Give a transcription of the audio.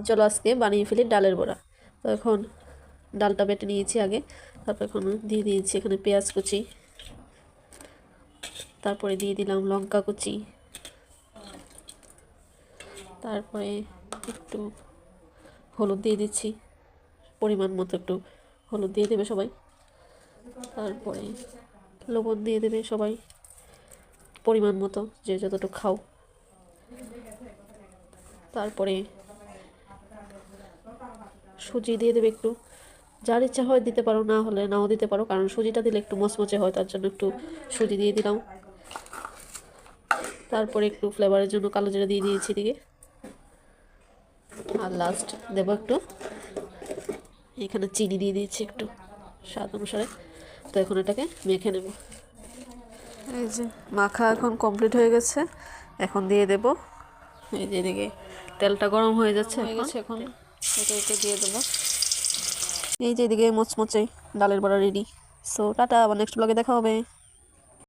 চলো আজকে বানিয়ে ফেলি ডালের বড়া। তো এখন ডালটা বেটে নিয়েছি আগে, তারপর এখন দিয়ে দিয়েছি এখানে পেঁয়াজ কুচি, তারপরে দিয়ে দিলাম লঙ্কা কুচি, তারপরে একটু হলুদ দিয়ে দিচ্ছি, পরিমাণ মতো একটু হলুদ দিয়ে দেবে সবাই, তারপরে লবণ দিয়ে দেবে সবাই পরিমাণ মতো, যে যতটুকু খাও। তারপরে সুজি দিয়ে দেবে একটু, যার ইচ্ছা হয় দিতে পারো, না হলে নাও দিতে পারো, কারণ সুজিটা দিলে একটু মচমচে হয়, তার জন্য একটু সুজি দিয়ে দিলাম। তারপরে একটু ফ্লেভারের জন্য কালো জিরা দিয়ে দিয়েছি দিকে, আর লাস্ট দেবো একটু এখানে চিনি দিয়ে দিয়েছি একটু স্বাদ অনুসারে। তো এখন এটাকে মেখে নেব। এই যে মাখা এখন কমপ্লিট হয়ে গেছে, এখন দিয়ে দেব। এই যে এদিকে তেলটা গরম হয়ে যাচ্ছে, এখন এটাকে দিয়ে দেবো। এই যে এদিকে মোচমোচে ডালের বড়া রেডি। সো টাটা, আবার নেক্সট ব্লগে দেখা হবে।